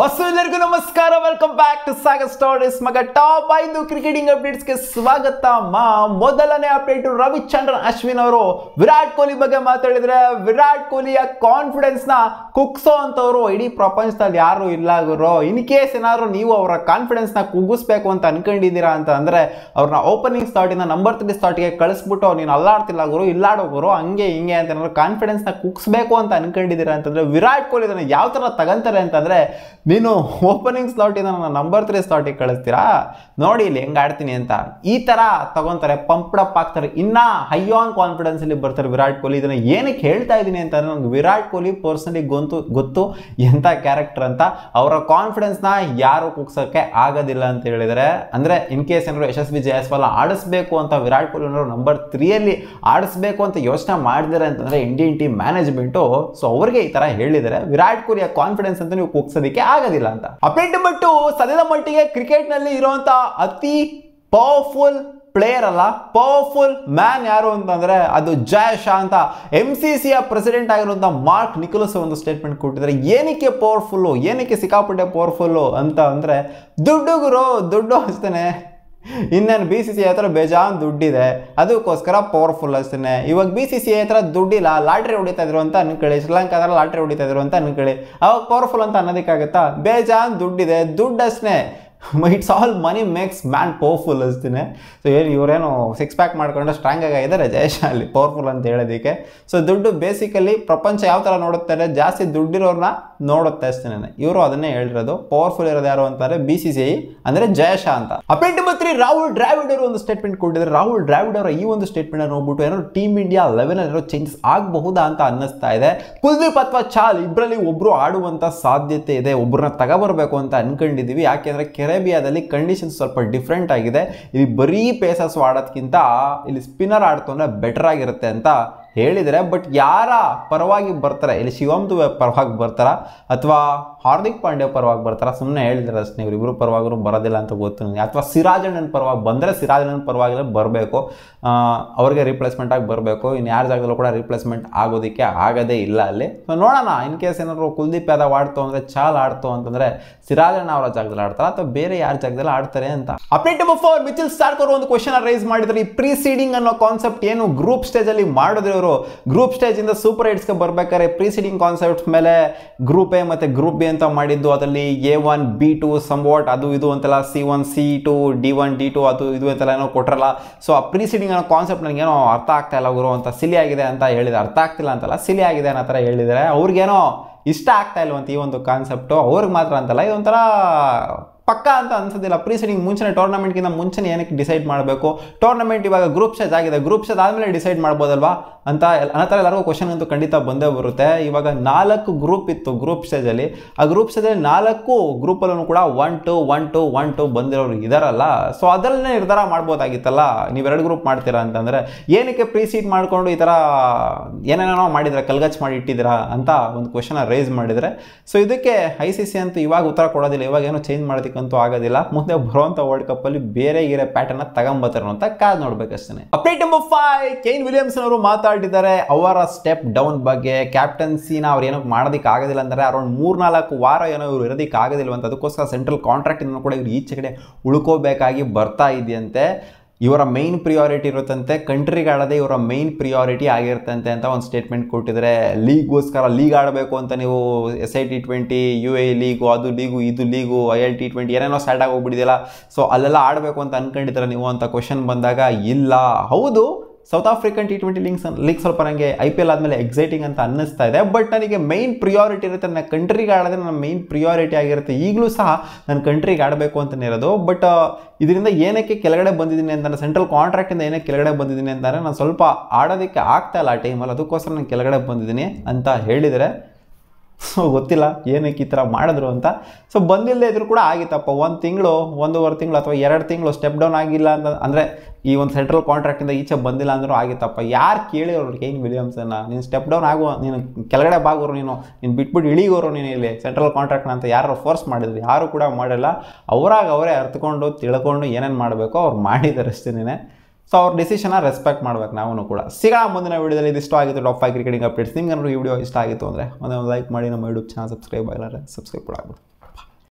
ಎಲ್ಲರಿಗೂ ನಮಸ್ಕಾರ, welcome back to Sagar stories. ಮಗ ಟಾಪ್ 5 ಕ್ರಿಕೆಟಿಂಗ್ ಅಪ್ಡೇಟ್ಸ್ಗೆ ಸ್ವಾಗತ. ಮೊದಲನೇ ಅಪ್ಡೇಟ್, ರವಿಚಂದ್ರನ್ ಅಶ್ವಿನ್ ಅವರು ವಿರಾಟ್ ಕೊಹ್ಲಿ ಬಗ್ಗೆ ಮಾತಾಡಿದ್ರೆ, ವಿರಾಟ್ ಕೊಹ್ಲಿಯ ಕಾನ್ಫಿಡೆನ್ಸ್ ನ ಕುಗ್ಸೋ ಅಂತವ್ರು ಇಡೀ ಪ್ರಪಂಚದಲ್ಲಿ ಯಾರು ಇಲ್ಲ ಗುರು. ಇನ್ ಕೇಸ್ ಏನಾದ್ರು ನೀವು ಅವರ ಕಾನ್ಫಿಡೆನ್ಸ್ ನ ಕುಗ್ಗಿಸ್ಬೇಕು ಅಂತ ಅನ್ಕೊಂಡಿದ್ದೀರಾ ಅಂತ ಅಂದ್ರೆ ಅವ್ರನ್ನ ಓಪನಿಂಗ್ ಸ್ಟಾರ್ಟ್ ಇಂದ ನಂಬರ್ 3 ಸ್ಟಾರ್ಟ್ಗೆ ಕಳಿಸ್ಬಿಟ್ಟು ನೀನು ಅಲ್ಲಾಡ್ತಿಲ್ಲ ಗುರು, ಇಲ್ಲಾಡೋ ಗುರು, ಹಂಗೆ ಹಿಂಗೆ ಅಂತ ಏನಾದ್ರು ಕಾನ್ಫಿಡೆನ್ಸ್ ನ ಕುಗ್ಸ್ಬೇಕು ಅಂತ ಅನ್ಕೊಂಡಿದ್ದೀರಾ ಅಂತಂದ್ರೆ ವಿರಾಟ್ ಕೊಹ್ಲಿ ಇದನ್ನ ಯಾವ ತರ ತಗಂತಾರೆ ಅಂತಂದ್ರೆ, ನೀನು ಓಪನಿಂಗ್ ಸ್ಲಾಟ್ ಇಂದ ನನ್ನ ನಂಬರ್ 3 ಸ್ಲಾಟಿಗೆ ಕಳಿಸ್ತೀರಾ, ನೋಡಿ ಇಲ್ಲಿ ಹೆಂಗ್ ಆಡ್ತೀನಿ ಅಂತ ಈ ತರ ತಗೊಂತಾರೆ, ಪಂಪ್ಡ್ ಅಪ್ ಆಗ್ತಾರೆ, ಇನ್ನ ಹೈ ಆನ್ ಕಾನ್ಫಿಡೆನ್ಸ್ ಅಲ್ಲಿ ಬರ್ತಾರೆ ವಿರಾಟ್ ಕೊಹ್ಲಿ. ಇದನ್ನ ಏನಕ್ಕೆ ಹೇಳ್ತಾ ಇದೀನಿ ಅಂತಂದ್ರೆ, ನನಗೆ ವಿರಾಟ್ ಕೊಹ್ಲಿ ಪರ್ಸನಲಿ ಗೊತ್ತು ಎಂತ ಕ್ಯಾರೆಕ್ಟರ್ ಅಂತ. ಅವರ ಕಾನ್ಫಿಡೆನ್ಸ್ ನ ಯಾರು ಕುಗ್ಸಕ್ಕೆ ಆಗೋದಿಲ್ಲ ಅಂತ ಹೇಳಿದರೆ, ಅಂದ್ರೆ ಇನ್ ಕೇಸ್ ಏನಾದ್ರು ಯಶಸ್ವಿ ಜಯಸ್ವಾಲ್ ಆಡಿಸ್ಬೇಕು ಅಂತ ವಿರಾಟ್ ಕೊಹ್ಲಿ ನಂಬರ್ 3 ಅಲ್ಲಿ ಆಡಿಸ್ಬೇಕು ಅಂತ ಯೋಚನೆ ಮಾಡಿದ್ದಾರೆ ಅಂತಂದ್ರೆ ಇಂಡಿಯನ್ ಟೀಮ್ ಮ್ಯಾನೇಜ್ಮೆಂಟ್, ಸೊ ಅವ್ರಿಗೆ ಈ ತರ ಹೇಳಿದರೆ ವಿರಾಟ್ ಕೊಹ್ಲಿಯ ಕಾನ್ಫಿಡೆನ್ಸ್ ಅಂತ ನೀವು ಕುಗ್ಸೋದಕ್ಕೆ ಆಗೋದಿಲ್ಲ ಅಂತ. ಅಪ್ಡೇಟ್ ಬಿಟ್ಟು ಸದ್ಯದ ಮಟ್ಟಿಗೆ ಕ್ರಿಕೆಟ್ ನಲ್ಲಿ ಇರುವಂತ ಅತಿ ಪವರ್ಫುಲ್ ಪ್ಲೇಯರ್ ಅಲ್ಲ, ಪವರ್ಫುಲ್ ಮ್ಯಾನ್ ಯಾರು ಅಂತಂದ್ರೆ ಅದು ಜಯ ಶಾ ಅಂತ MCC ಪ್ರೆಸಿಡೆಂಟ್ ಆಗಿರುವಂತ ಮಾರ್ಕ್ ನಿಕೋಲಸ್ ಒಂದು ಸ್ಟೇಟ್ಮೆಂಟ್ ಕೊಟ್ಟಿದ್ದಾರೆ. ಏನಕ್ಕೆ ಪವರ್ಫುಲ್ಲು, ಏನಕ್ಕೆ ಸಿಕ್ಕಾಪಟ್ಟೆ ಪವರ್ಫುಲ್ಲು ಅಂತ ಅಂದ್ರೆ, ದುಡ್ಡು ಗುರು, ದುಡ್ಡು ಅಷ್ಟೇನೆ. ಇನ್ನೇನು BCCI ಹತ್ರ ಬೇಜಾನ್ ದುಡ್ಡಿದೆ, ಅದಕ್ಕೋಸ್ಕರ ಪವರ್ಫುಲ್ ಅಷ್ಟೇ. ಇವಾಗ BCCI ಹತ್ರ ದುಡ್ಡಿಲ್ಲ, ಲಾಟ್ರಿ ಹೊಡಿತಾ ಇದ್ರು ಅಂತ ಅನ್ಕೊಳ್ಳಿ, ಶ್ರೀಲಂಕಾದಲ್ಲಿ ಲಾಟ್ರಿ ಹೊಡಿತಾ ಇದ್ರು ಅಂತ ಅನ್ಕೊಳ್ಳಿ, ಅವಾಗ ಪವರ್ಫುಲ್ ಅಂತ ಅನ್ನೋದಕ್ಕಾಗತ್ತಾ? ಬೇಜಾನ್ ದುಡ್ಡಿದೆ, ದುಡ್ಡು ಅಷ್ಟೇ. It's all money makes man powerful ಅಷ್ಟೇ. ಸೊ ಏನು ಇವರೇನು 6 ಪ್ಯಾಕ್ ಮಾಡ್ಕೊಂಡು ಸ್ಟ್ರಾಂಗ್ ಆಗಿದ್ದಾರೆ ಜಯಶಾ ಅಲ್ಲಿ ಪವರ್ಫುಲ್ ಅಂತ ಹೇಳೋದಕ್ಕೆ. ಸೊ ದುಡ್ಡು ಬೇಸಿಕಲಿ ಪ್ರಪಂಚ ಯಾವ ಥರ ನೋಡುತ್ತಾರೆ, ಜಾಸ್ತಿ ದುಡ್ಡಿರೋರ್ನ ನೋಡುತ್ತೆ ಅಷ್ಟೇ. ಇವರು ಅದನ್ನೇ ಹೇಳಿರೋದು. ಪವರ್ಫುಲ್ ಇರೋದು ಯಾರು ಅಂತಾರೆ BCCI ಅಂದರೆ ಜಯಶಾ ಅಂತ. ಅಪ್ಡೇಟ್ ನಂಬರ್ 3, ರಾಹುಲ್ ದ್ರಾವಿಡ್ ಅವರು ಒಂದು ಸ್ಟೇಟ್ಮೆಂಟ್ ಕೊಟ್ಟಿದ್ದಾರೆ. ರಾಹುಲ್ ದ್ರಾವಿಡ್ ಅವರ ಈ ಒಂದು ಸ್ಟೇಟ್ಮೆಂಟ್ ನೋಡ್ಬಿಟ್ಟು ಏನಾದ್ರು ಟೀಮ್ ಇಂಡಿಯಾ 11 ಏನೋ ಚೇಂಜಸ್ ಆಗಬಹುದಾ ಅಂತ ಅನ್ನಿಸ್ತಾ ಇದೆ. ಕುಲ್ದೀಪ್ ಅಥವಾ ಚಾಲ್ ಇಬ್ಬರಲ್ಲಿ ಒಬ್ರು ಆಡುವಂತ ಸಾಧ್ಯತೆ ಇದೆ, ಒಬ್ಬರನ್ನ ತಗೋಬರ್ಬೇಕು ಅಂತ ಅನ್ಕೊಂಡಿದೀವಿ. ಯಾಕೆಂದ್ರೆ ಕೆರೆಬಿಯಾದಲ್ಲಿ ಕಂಡೀಷನ್ಸ್ ಸ್ವಲ್ಪ ಡಿಫ್ರೆಂಟ್ ಆಗಿದೆ. ಇಲ್ಲಿ ಬರೀ ಪೇಸರ್ಸ್ ಆಡೋದಕ್ಕಿಂತ ಇಲ್ಲಿ ಸ್ಪಿನ್ನರ್ ಆಡ್ತಂದ್ರೆ ಬೆಟರ್ ಆಗಿರುತ್ತೆ ಅಂತ ಹೇಳಿದರೆ. ಬಟ್ ಯಾರ ಪರವಾಗಿ ಬರ್ತಾರೆ, ಇಲ್ಲಿ ಶಿವಮ್ ದುಬೆ ಪರವಾಗಿ ಬರ್ತಾರ ಅಥವಾ ಹಾರ್ದಿಕ್ ಪಾಂಡ್ಯ ಪರವಾಗಿ ಬರ್ತಾರ, ಸುಮ್ಮನೆ ಹೇಳಿದ್ರೆ ಅಷ್ಟೇ. ಇವರಿಬ್ಬರು ಪರವಾಗೂ ಬರೋದಿಲ್ಲ ಅಂತ ಗೊತ್ತು ನನಗೆ. ಅಥವಾ ಸಿರಾಜ್ ಅಣ್ಣನ ಪರವಾಗಿ ಬಂದರೆ ಸಿರಾಜ್ ಅಣ್ಣನ ಪರವಾಗಿಲ್ಲ ಬರಬೇಕು, ಅವ್ರಿಗೆ ರಿಪ್ಲೇಸ್ಮೆಂಟ್ ಆಗಿ ಬರಬೇಕು. ಇನ್ನು ಯಾರ ಜಾಗದಲ್ಲೂ ಕೂಡ ರಿಪ್ಲೇಸ್ಮೆಂಟ್ ಆಗೋದಕ್ಕೆ ಆಗೋದೇ ಇಲ್ಲ ಅಲ್ಲಿ. ಸೊ ನೋಡೋಣ, ಇನ್ ಕೇಸ್ ಏನಾದ್ರು ಕುಲ್ದೀಪ್ ಯಾದವ್ ಆಡ್ತು ಅಂದರೆ, ಚಾಲ್ ಆಡ್ತು ಅಂತಂದರೆ ಸಿರಾಜ್ ಅಣ್ಣ ಅವರ ಜಾಗದಲ್ಲಿ ಆಡ್ತಾರ ಅಥವಾ ಬೇರೆ ಯಾರ ಜಾಗದಲ್ಲಿ ಆಡ್ತಾರೆ ಅಂತ. ಅಪ್ಡೇಟ್ ನಂಬರ್ 4, ಮಿಚೆಲ್ ಸ್ಟಾರ್ಕ್ ಅವರು ಒಂದು ಕ್ವಶನ್ ರೈಸ್ ಮಾಡಿದ್ರು. ಈ ಪ್ರೀಸೀಡಿಂಗ್ ಅನ್ನೋ ಕಾನ್ಸೆಪ್ಟ್ ಏನು ಗ್ರೂಪ್ ಸ್ಟೇಜ್ ಅಲ್ಲಿ ಮಾಡಿದ್ರು, ಗ್ರೂಪ್ ಸ್ಟೇಜ್ ಇಂದ ಸೂಪರ್ 8ಗೆ ಬರ್ಬೇಕಾದ್ರೆ ಪ್ರೀಸೀಡಿಂಗ್ ಕಾನ್ಸೆಪ್ಟ್ ಮೇಲೆ ಗ್ರೂಪ್ ಎ ಮತ್ತೆ ಗ್ರೂಪ್ ಬಿ ಅಂತ ಮಾಡಿದ್ದು. ಅದರಲ್ಲಿ A1 B2 ಸಂವಾಟ್ ಅದು ಇದು ಅಂತೆಲ್ಲ, C1 C2 D1 D2 ಅದು ಇದು ಅಂತೆಲ್ಲ ಏನೋ ಕೊಟ್ರಲ್ಲ. ಸೊ ಆ ಪ್ರೀಸೀಡಿಂಗ್ ಅನ್ನೋ ಕಾನ್ಸೆಪ್ಟ್ ನನಗೇನೋ ಅರ್ಥ ಆಗ್ತಾ ಇಲ್ಲ ಗುರು ಅಂತ, ಸಿಲಿ ಆಗಿದೆ ಅಂತ ಹೇಳಿದೆ. ಅರ್ಥ ಆಗ್ತಿಲ್ಲ ಅಂತಲ್ಲ, ಸಿಲಿ ಆಗಿದೆ ಅನ್ನೋ ಥರ ಹೇಳಿದರೆ. ಅವ್ರಿಗೇನೋ ಇಷ್ಟ ಆಗ್ತಾ ಇಲ್ವಂತ ಈ ಒಂದು ಕಾನ್ಸೆಪ್ಟು, ಅವ್ರಿಗೆ ಮಾತ್ರ ಅಂತಲ್ಲ, ಇದೊಂಥರ ಪಕ್ಕ ಅಂತ ಅನ್ಸೋದಿಲ್ಲ. ಪ್ರೀಸೀಡಿಂಗ್ ಮುಂಚೆನೇ, ಟೂರ್ನಮೆಂಟ್ಗಿಂತ ಮುಂಚೆನೇ ಏನಕ್ಕೆ ಡಿಸೈಡ್ ಮಾಡಬೇಕು? ಟೂರ್ನಮೆಂಟ್ ಇವಾಗ ಗ್ರೂಪ್ ಸ್ಟೇಜ್ ಆಗಿದೆ, ಗ್ರೂಪ್ ಸ್ಟೇಜ್ ಆದಮೇಲೆ ಡಿಸೈಡ್ ಮಾಡ್ಬೋದಲ್ವಾ ಅಂತ ಅನ್ನೋ ಥರ ಎಲ್ಲರಿಗೂ ಕ್ವಶನ್ ಅಂತೂ ಖಂಡಿತ ಬಂದೇ ಬರುತ್ತೆ. ಇವಾಗ 4 ಗ್ರೂಪ್ ಇತ್ತು ಗ್ರೂಪ್ ಸ್ಟೇಜಲ್ಲಿ. ಆ ಗ್ರೂಪ್ ಸ್ಟೇಜಲ್ಲಿ 4 ಗ್ರೂಪಲ್ಲೂ ಕೂಡ 1-2 ಬಂದಿರೋರು ಇದಾರಲ್ಲ. ಸೊ ಅದರಲ್ಲೇ ನಿರ್ಧಾರ ಮಾಡ್ಬೋದಾಗಿತ್ತಲ್ಲ, ನೀವು 2 ಗ್ರೂಪ್ ಮಾಡ್ತೀರಾ ಅಂತಂದರೆ ಏನಕ್ಕೆ ಪ್ರೀಸೀಡ್ ಮಾಡಿಕೊಂಡು ಈ ಥರ ಏನೇನೋ ಮಾಡಿದ್ರೆ, ಕಲ್ಗಚ್ ಮಾಡಿ ಇಟ್ಟಿದ್ದೀರಾ ಅಂತ ಒಂದು ಕ್ವಶನ್ ರೈಸ್ ಮಾಡಿದರೆ. ಸೊ ಇದಕ್ಕೆ ICC ಅಂತೂ ಇವಾಗ ಉತ್ತರ ಕೊಡೋದಿಲ್ಲ, ಇವಾಗ ಏನೋ ಚೇಂಜ್ ಮಾಡೋದಕ್ಕಂತೂ ಆಗೋದಿಲ್ಲ. ಮುಂದೆ ಬರುವಂಥ ವರ್ಲ್ಡ್ ಕಪ್ ಅಲ್ಲಿ ಬೇರೆ ಇರೋ ಪ್ಯಾಟರ್ನ್ ತಗೊಂಬರ್ತಾರೆ ಅಂತ ಕಾದ್ ನೋಡ್ಬೇಕಷ್ಟೇ. ಅಪ್ಡೇಟ್ ನಂಬರ್ 5, ಕೇನ್ ವಿಲಿಯಮ್ಸನ್ ಅವರು ಮಾತಾಡಿದ್ದಾರೆ ಅವರ ಸ್ಟೆಪ್ ಡೌನ್ ಬಗ್ಗೆ. ಕ್ಯಾಪ್ಟನ್ಸಿನ ಅವ್ರು ಏನೋ ಮಾಡೋದಕ್ಕೆ ಆಗೋದಿಲ್ಲ ಅಂದರೆ ಅರೌಂಡ್ 3-4 ವಾರ ಏನೋ ಇವ್ರು ಇರೋದಕ್ಕೆ ಆಗೋದಿಲ್ಲ ಅಂತ, ಅದಕ್ಕೋಸ್ಕರ ಸೆಂಟ್ರಲ್ ಕಾಂಟ್ರಾಕ್ಟ್ ಇಂದ ಕೂಡ ಇವ್ರು ಈಚೆ ಕಡೆ ಉಳ್ಕೋಬೇಕಾಗಿ ಬರ್ತಾ ಇದೆಯಂತೆ. ಇವರ ಮೈನ್ ಪ್ರಿಯಾರಿಟಿ ಇರುತ್ತಂತೆ, ಕಂಟ್ರಿಗೆ ಆಡೋದೇ ಇವರ ಮೈನ್ ಪ್ರಿಯಾರಿಟಿ ಆಗಿರ್ತಂತೆ ಅಂತ ಒಂದು ಸ್ಟೇಟ್ಮೆಂಟ್ ಕೊಟ್ಟಿದ್ದಾರೆ. ಲೀಗ್ಗೋಸ್ಕರ ಲೀಗ್ ಆಡಬೇಕು ಅಂತ ನೀವು SI T20 UAE ಲೀಗು, ಅದು ಲೀಗು, ಇದು ಲೀಗು, IL T20 ಏನೇನೋ ಸ್ಟಾರ್ಟ್ ಆಗಿ ಹೋಗ್ಬಿಟ್ಟಿದೆಯಲ್ಲ. ಸೊ ಅಲ್ಲೆಲ್ಲ ಆಡಬೇಕು ಅಂತ ಅನ್ಕೊಂಡಿದ್ದೀರಾ ನೀವು ಅಂತ ಕ್ವಶನ್ ಬಂದಾಗ, ಇಲ್ಲ, ಹೌದು ಸೌತ್ ಆಫ್ರಿಕನ್ T20 ಲೀಗ್ ಸ್ವಲ್ಪ ನನಗೆ IPL ಆದಮೇಲೆ ಎಕ್ಸೈಟಿಂಗ್ ಅಂತ ಅನ್ನಿಸ್ತಾ ಇದೆ. ಬಟ್ ನನಗೆ ಮೈನ್ ಪ್ರಿಯಾರಿಟಿ ಇರುತ್ತೆ, ನನ್ನ ಕಂಟ್ರಿಗೆ ಆಡೋದೇ ನನ್ನ ಮೈನ್ ಪ್ರಿಯಾರಿಟಿ ಆಗಿರುತ್ತೆ. ಈಗಲೂ ಸಹ ನನ್ನ ಕಂಟ್ರಿಗೆ ಆಡಬೇಕು ಅಂತಲೇ ಇರೋದು. ಬಟ್ ಇದರಿಂದ ಏನಕ್ಕೆ ಕೆಳಗಡೆ ಬಂದಿದ್ದೀನಿ ಅಂತಂದರೆ, ಸೆಂಟ್ರಲ್ ಕಾಂಟ್ರಾಕ್ಟಿಂದ ಏನಕ್ಕೆ ಕೆಳಗಡೆ ಬಂದಿದ್ದೀನಿ ಅಂತಂದರೆ, ನಾನು ಸ್ವಲ್ಪ ಆಡೋದಕ್ಕೆ ಆಗ್ತಾ ಇಲ್ಲ ಆ ಟೈಮಲ್ಲಿ, ಅದಕ್ಕೋಸ್ಕರ ನಾನು ಕೆಳಗಡೆ ಬಂದಿದ್ದೀನಿ ಅಂತ ಹೇಳಿದರೆ. ಸೊ ಗೊತ್ತಿಲ್ಲ ಏನಕ್ಕೆ ಈ ಥರ ಮಾಡಿದ್ರು ಅಂತ. ಸೊ ಬಂದಿಲ್ಲದೆ ಇದ್ರೂ ಕೂಡ ಆಗಿತ್ತಪ್ಪ, 1 ತಿಂಗಳು 1.5 ತಿಂಗಳು ಅಥವಾ 2 ತಿಂಗಳು ಸ್ಟೆಪ್ ಡೌನ್ ಆಗಿಲ್ಲ ಅಂತ ಅಂದರೆ, ಈ ಒಂದು ಸೆಂಟ್ರಲ್ ಕಾಂಟ್ರಾಕ್ಟಿಂದ ಈಚೆ ಬಂದಿಲ್ಲ ಅಂದರೂ ಆಗಿತ್ತಪ್ಪ. ಯಾರು ಕೇಳಿರೋರು ಕೇನ್ ವಿಲಿಯಮ್ಸನ್ನ, ನೀನು ಸ್ಟೆಪ್ ಡೌನ್ ಆಗುವ, ನೀನು ಕೆಳಗಡೆ ಬಾಗೋರು, ನೀನು ಬಿಟ್ಬಿಟ್ಟು ಇಳಿಗೋರು ನೀನು ಇಲ್ಲಿ ಸೆಂಟ್ರಲ್ ಕಾಂಟ್ರಾಕ್ಟ್ನ ಅಂತ ಯಾರು ಫೋರ್ಸ್ ಮಾಡಿದ್ರು? ಯಾರು ಕೂಡ ಮಾಡಿಲ್ಲ. ಅವರೇ ಅರ್ಥಕೊಂಡು ತಿಳ್ಕೊಂಡು ಏನೇನು ಮಾಡಬೇಕೋ ಅವ್ರು ಮಾಡಿದ್ದಾರೆ ಅಷ್ಟೇನೆ. ಸೊ ಅವ್ರ ಡಿಸಿಷನ್ನ ರೆಸ್ಪೆಕ್ಟ್ ಮಾಡ್ಬೇಕು ನಾವು ಕೂಡ. ಸಿಗೋಣ ಮುಂದಿನ ವಿಡಿಯೋದಲ್ಲಿ. ಇದು ಇಷ್ಟ ಆಗಿತ್ತು ಟಾಪ್ 5 ಕ್ರಿಕೆಟಿಂಗ್ ಅಪ್ಡೇಟ್ಸ್. ನಿಮ್ಗೆ ಈ ವಿಡಿಯೋ ಇಷ್ಟ ಆಗಿತ್ತು ಅಂದರೆ ಒಂದು ಲೈಕ್ ಮಾಡಿ, ನಮ್ಮ ಯೂಟ್ಯೂಬ್ ಚಾನಲ್ ಸಬ್ಸ್ಕ್ರೈಬ್ ಆಗಿಲ್ಲ ಸಬ್ಸ್ಕ್ರೈಬ್ ಕೂಡ ಆಗ್ಬೋದು.